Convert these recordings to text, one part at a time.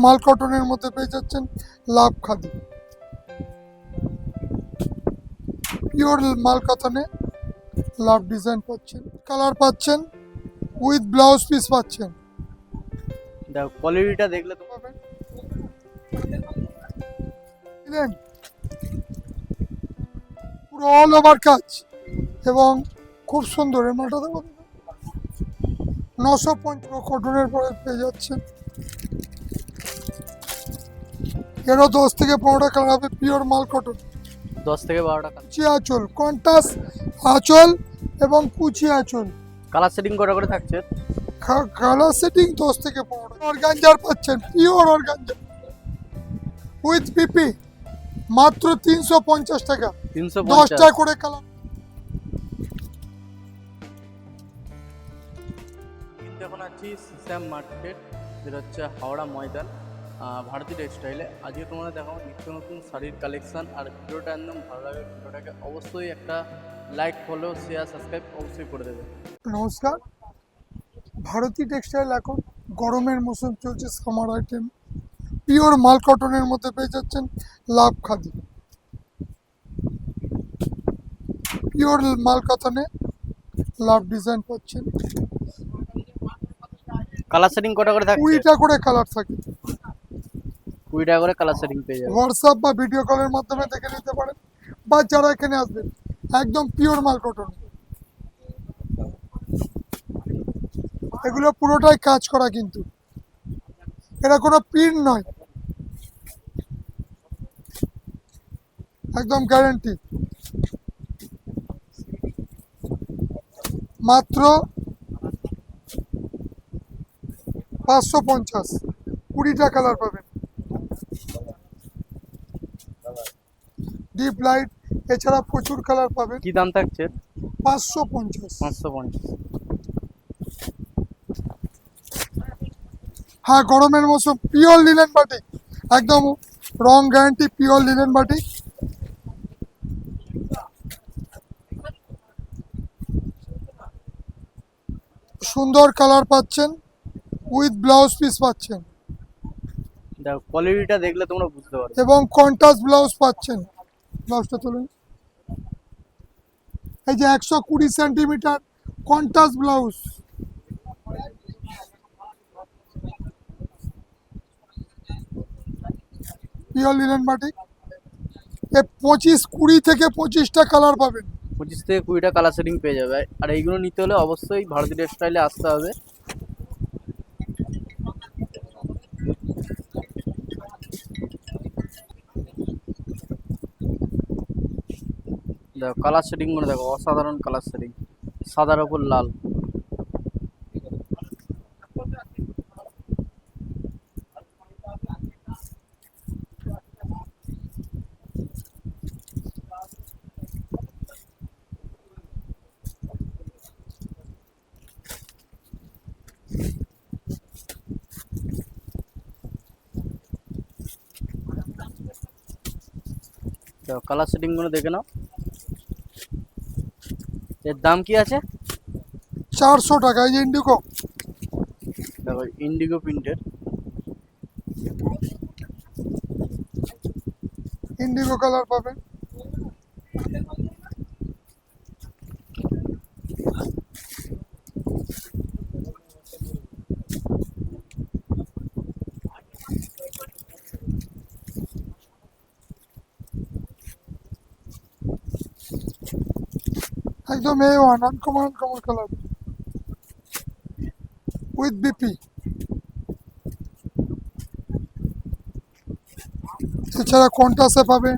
মাল কটনের মধ্যে পেয়ে যাচ্ছেন লাভ খাদি, পিওর মাল কটনে লাভ ডিজাইন পাচ্ছেন, কালার পাচ্ছেন, উইথ ব্লাউজ পিস পাচ্ছেন। দেখো কোয়ালিটিটা দেখলে তো পাবেন বুঝলেন? পুরো অল ওভার কাজ এবং খুব সুন্দর। এর মালটা দেখো 950 কটনের পরে পেয়ে যাচ্ছেন। এরও 10 থেকে 15টা কালার হবে, পিওর মাল কটন। 10 থেকে 12 টাকা। কুচি আঁচল, কন্টাস আঁচল এবং কুচি আঁচল। কালার সেটিং করে থাকছে। কালার সেটিং 10 থেকে 15টা। অর্গানজার পাচ্ছেন, পিওর অর্গানজা উইথ পিপি, মাত্র 350 টাকা। 10টা 350। করে কালার। কিন্তু এখন আছি সিসাম মার্কেট, যেটা হচ্ছে হাওড়া ময়দান, ভারতী টেক্সটাইলে। আজকে তোমাদের দেখাবো নিত্য নতুন শাড়ির কালেকশন। আর ভিডিওটা একদম ভালো লাগে, ভিডিওটাকে অবশ্যই একটা লাইক, ফলো, শেয়ার, সাবস্ক্রাইব অবশ্যই করে দেবে। নমস্কার। ভারতী টেক্সটাইল এখন গরমের মৌসুম চলছে, সামার আইটেম, পিওর মাল কটনের মধ্যে পেয়ে যাচ্ছেন লাভ খাদি, পিওর মাল কটনে লাভ ডিজাইন পাচ্ছেন। কালার সেটিং করে থাকছে। 20টা করে কালার থাকে। 20 টাকা করে কালার সেটিং পেয়ে যাবে। হোয়াটসঅ্যাপ বা ভিডিও কলের মাধ্যমে দেখে নিতে পারেন, বা যারা এখানে আসবেন একদম পিওর মাল কটন। এগুলো পুরোটাই কাজ করা, কিন্তু এটা কোনো প্রিন্ট নয়, একদম গ্যারান্টি। মাত্র 550, 20টা কালার পাবেন। ডিপ লাইট, এছাড়া প্রচুর কালার পাবেন। কি দাম থাকছে? 550। 550। হ্যাঁ, গরমের মৌসুম, পিওর লিনেন বাটিক, একদম রং গ্যারান্টি, পিওর লিনেন বাটিক। সুন্দর কালার পাচ্ছেন, উইথ ব্লাউজ পিস পাচ্ছেন দেখো কোয়ালিটিটা দেখলে তোমরা বুঝতে পারবে। এবং কন্ট্রাস্ট ব্লাউজ পাচ্ছেন। ব্লাউজটা তুলুন, এই যে 120 centimetre contrast blouse. Pure linen batik. 20 থেকে 25টা কালার পাবেন। 25 থেকে 20টা কালার সেটিং পেয়ে যাবে। আর এইগুলো নিতে হলে অবশ্যই ভারতী টেক্সটাইলে আসতে হবে। দেখো কালার সেটিং গুলো দেখো, অসাধারণ কালার সেটিং, সাদার উপর লাল। দেখো কালার সেটিং গুলো দেখে নাও। এর দাম কি আছে? 400 টাকা। এই যে ইন্ডিগো, দেখো ইন্ডিগো প্রিন্টের। ইন্ডিগো কালার পাবেন। একদম A1 uncommon colour with BP. এছাড়া কন্টাসে পাবে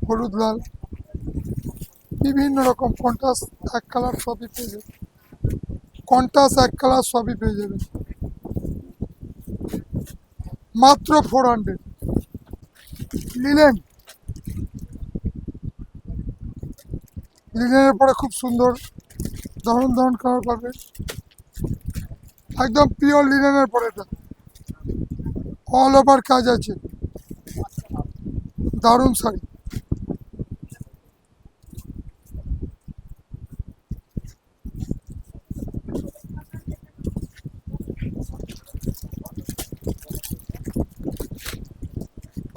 হলুদ লাল, বিভিন্ন রকম কন্টাস, এক কালার সবই পেয়ে যাবে। কন্টাস এক কালার সবই পেয়ে যাবেন, মাত্র 400। লিনেন, লিনেনের পরে খুব সুন্দর দারুণ দারুণ কালার পাবে, একদম পিওর লিনেনের পরে। এটা অল ওভার কাজ আছে, দারুণ শাড়ি।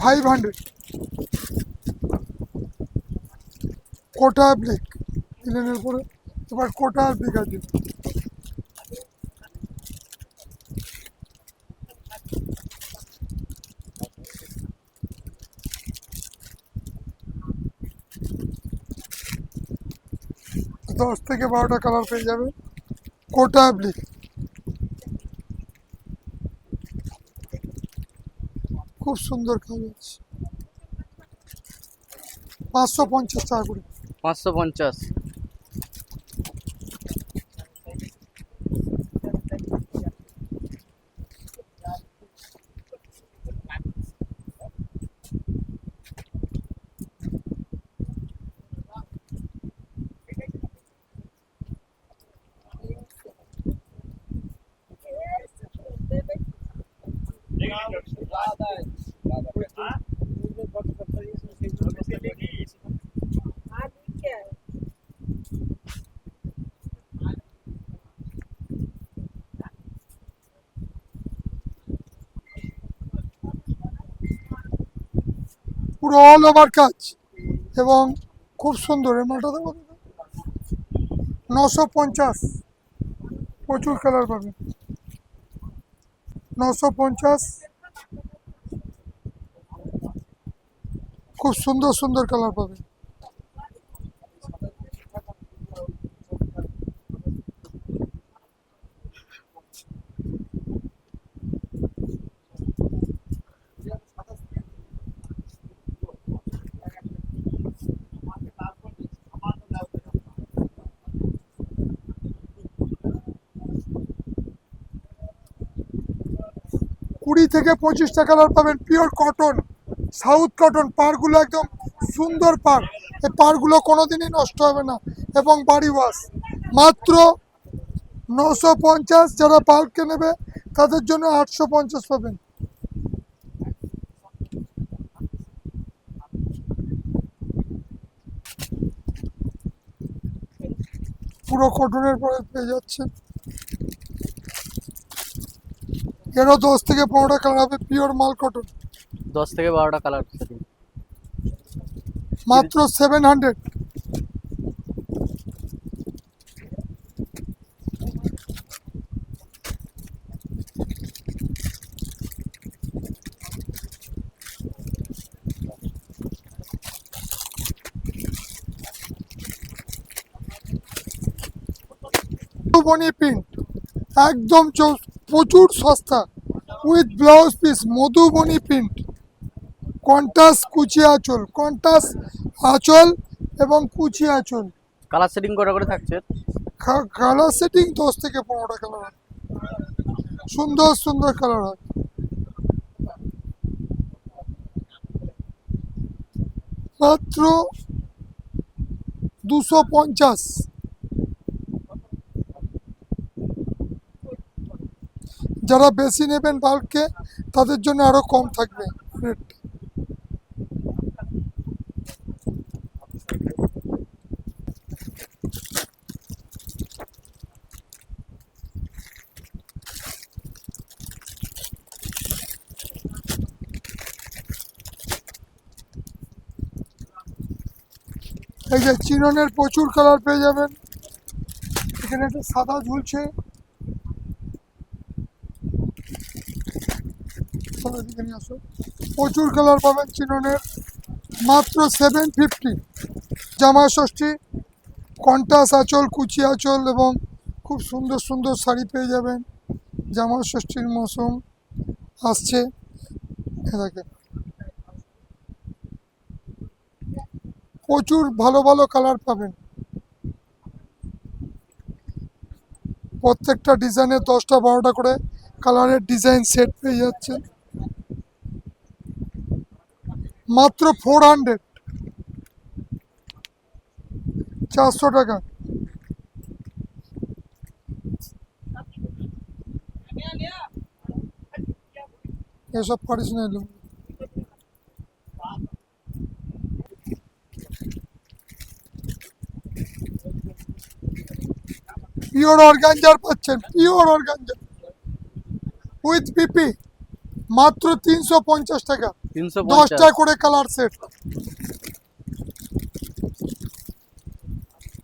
500 কোটা ব্লিক ইলেনের পরে এবার কোটা ব্লিক আছে। দশ থেকে 12টা কালার পেয়ে যাবে কোটা ব্লিক। খুব সুন্দর কালার, 550 টাকা করে। 550। পুরো অল ওভার কাজ এবং খুব সুন্দর। এর মালটা দেখো, 950, প্রচুর কালার পাবেন। 950, খুব সুন্দর সুন্দর কালার পাবেন। কুড়ি থেকে 25টা কালার পাবেন, পিওর কটন, সাউথ কটন। পাড়গুলো একদম সুন্দর পাড়, এই পাড়গুলো কোনোদিনই নষ্ট হবে না এবং বাড়ি ওয়াশ। মাত্র 950, যারা বাল্কে নেবে তাদের জন্য 850 পাবেন। পুরো কটনের পরে পেয়ে যাচ্ছে। এরও 10 থেকে 15টা কালার হবে, পিওর মাল কটন। 10 থেকে 12টা কালার। মাত্র 700। মধুবনী প্রিন্ট একদম প্রচুর সস্তা, with blouse piece. Madhubani print, কন্টাস কুচি আঁচল, কন্টাস আঁচল এবং কুচি আঁচল। কালার সেটিং কটা করে থাকছে? কালার সেটিং 10 থেকে 15টা কালার হয়, সুন্দর সুন্দর কালার হয়। মাত্র 250। যারা বেশি নেবেন বাল্কে তাদের জন্য আরো কম থাকবে রেট। এই যে চিননের প্রচুর কালার পেয়ে যাবেন। এখানে একটা সাদা ঝুলছে, প্রচুর কালার পাবেন চিননের। মাত্র 750। জামা ষষ্ঠী, কন্টাস আঁচল, কুচি আঁচল এবং খুব সুন্দর সুন্দর শাড়ি পেয়ে যাবেন। জামা ষষ্ঠীর মৌসুম আসছে, দেখেন প্রচুর ভালো ভালো কালার পাবেন। প্রত্যেকটা ডিজাইনের 10টা 12টা করে কালারের ডিজাইন সেট পেয়ে যাচ্ছে। মাত্র 400, 400 টাকা। এসব পারিস না এলো। পিওর অর্গানজার পাচ্ছেন, পিওর অর্গানজা উইথ পিপি, মাত্র 350 টাকা। 10টা করে colour set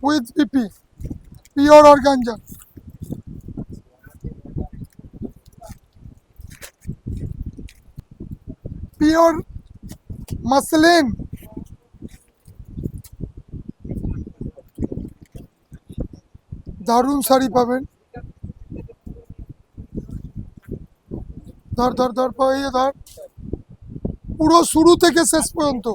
with BP, pure organza. Pure muslin, দারুণ শাড়ি পাবেন। ধর ধর ধর পাইয়ে ধর, পুরো শুরু থেকে শেষ পর্যন্ত,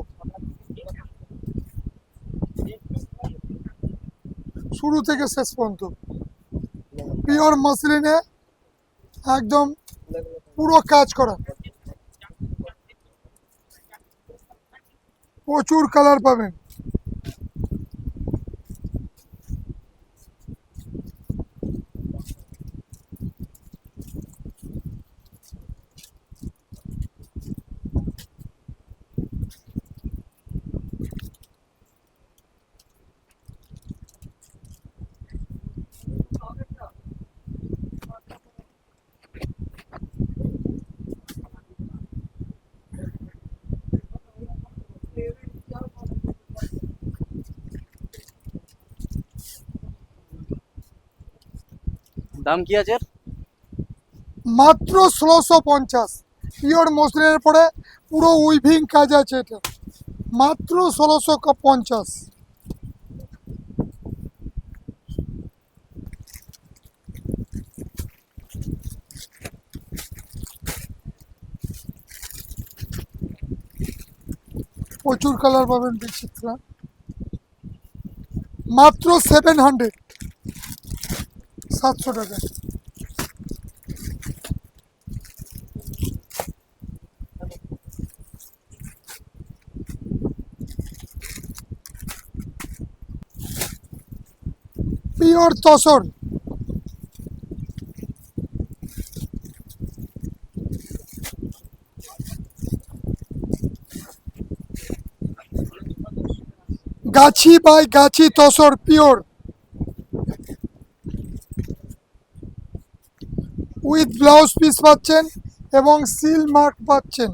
শুরু থেকে শেষ পর্যন্ত পিওর মাসলিনে একদম পুরো কাজ করা। প্রচুর কালার পাবেন। দাম কি আছে এর? মাত্র 1650। পিওর মসলিনের পরে পুরো উইভিং কাজ আছে, এটা মাত্র 1650। প্রচুর কালার পাবেন বিচিত্রা, মাত্র 700, 700 টাকা। Pure tussar, Gachhi by Gachhi tussar pure, with blouse piece পাচ্ছেন এবং সিল মার্ক পাচ্ছেন।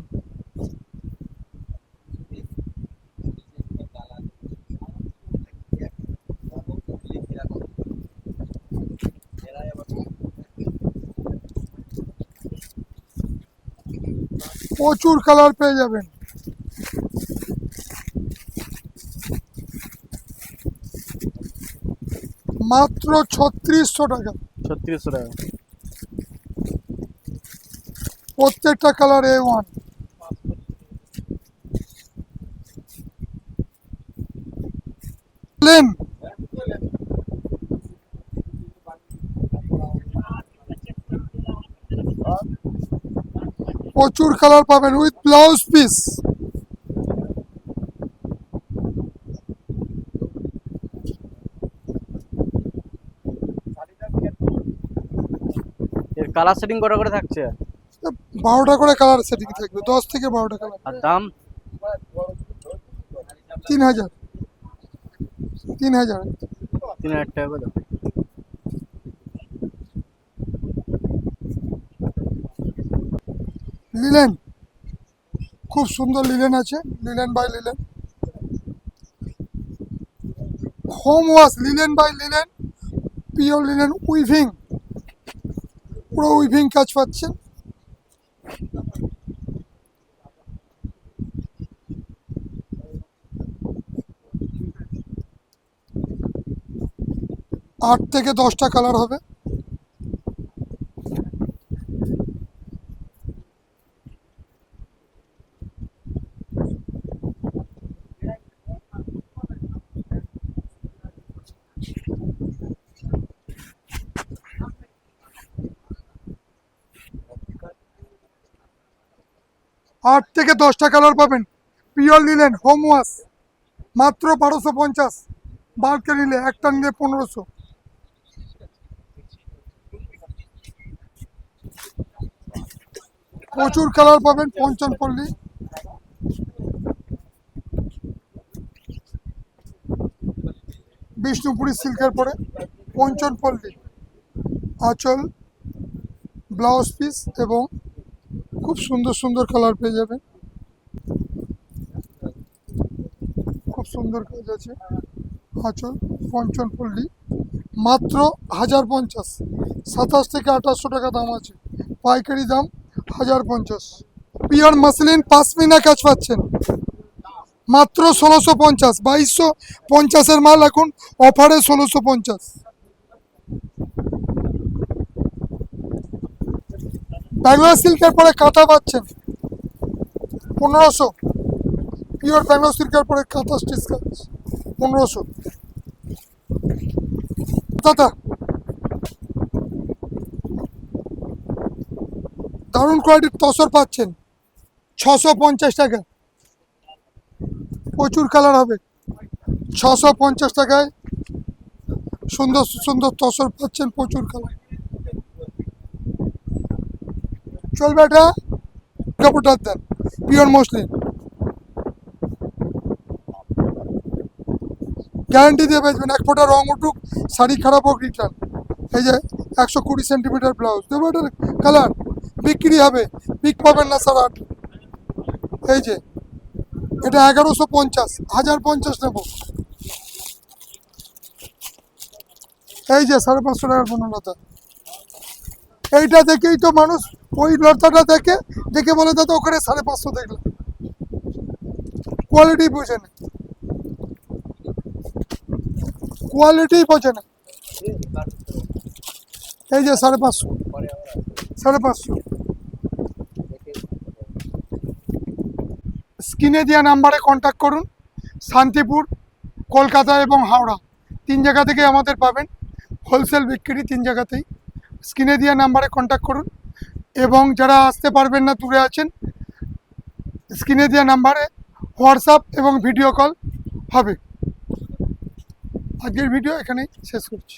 প্রচুর কালার পেয়ে যাবেন। মাত্র 3600 টাকা। 3600 টাকা। প্রত্যেকটা কালার A1। প্লেন, প্রচুর কালার পাবেন উইথ ব্লাউজ পিস। এর কালার সেটিং কটা করে থাকছে? 12টা করে কালার সেটিং থাকবে, 10 থেকে 12টা কালার। আর দাম? 3000, 3000। 3000 টাকা করে। লিলেন, খুব সুন্দর লিলেন আছে, linen by linen, home wash, linen by linen, pure linen weaving, পুরো উইভিং কাজ পাচ্ছেন। আট থেকে 10টা কালার হবে। আট থেকে 10টা কালার পাবেন। পিওর নিলেন হোম ওয়াশ, মাত্র 1250। বাল্কে নিলে, একটা নিলে 1500। প্রচুর কালার পাবেন পঞ্চনপল্লী। বিষ্ণুপুরি সিল্কের পরে পঞ্চনপল্লী, আঁচল, ব্লাউজ পিস এবং খুব সুন্দর সুন্দর কালার পেয়ে যাবেন। সুন্দর কাজ আছে। আঁচল পঞ্চনপল্লী, মাত্র 1050, 27 থেকে 2800 টাকা দাম আছে, পাইকারি দাম 1050। পিওর মাসলিন পাশমিনা কাজ পাচ্ছেন মাত্র 1650, 2250-এর মাল এখন অফারে 1650। ব্যাঙ্গালোর সিল্কের পরে কাঁথা পাচ্ছেন 1500, পিওর ব্যাঙ্গালোর সিল্কের পরে কাঁথা স্টিচ কাজ 1500। দাদা দারুণ কোয়ালিটির তসর পাচ্ছেন 650 টাকা, প্রচুর কালার হবে। 650 টাকায় সুন্দর সুন্দর তসর পাচ্ছেন, প্রচুর কালার। চলবে এটা, কাপড়টার দেন পিওর মসলিন, গ্যারান্টি দিয়ে বেচবেন, এক ফোঁটা রং উঠুক, শাড়ি খারাপ হোক রিটার্ন। এই যে 120 সেন্টিমিটার ব্লাউজ দেবো, এটার কালার বিক্রি হবে, বিক পাবেন না স্যার। এই যে এটা 1150, 1050 নেব। এই যে 550 টাকার বনলতা, এইটা দেখেই তো মানুষ ওই লতাটা দেখে দেখে বলে দাদা ওখানে 550 দেখলাম, কোয়ালিটি বোঝে না, কোয়ালিটি বোঝে না। এই যে 550, 550। স্ক্রিনে দেওয়া নাম্বারে কন্ট্যাক্ট করুন। শান্তিপুর, কলকাতা এবং হাওড়া 3 জায়গা থেকে আমাদের পাবেন, হোলসেল বিক্রি 3 জায়গাতেই। স্ক্রিনে দেওয়া নাম্বারে কন্ট্যাক্ট করুন, এবং যারা আসতে পারবেন না, দূরে আছেন, স্ক্রিনে দেওয়া নাম্বারে হোয়াটসঅ্যাপ এবং ভিডিও কল হবে। আজকের ভিডিও এখানেই শেষ করছি।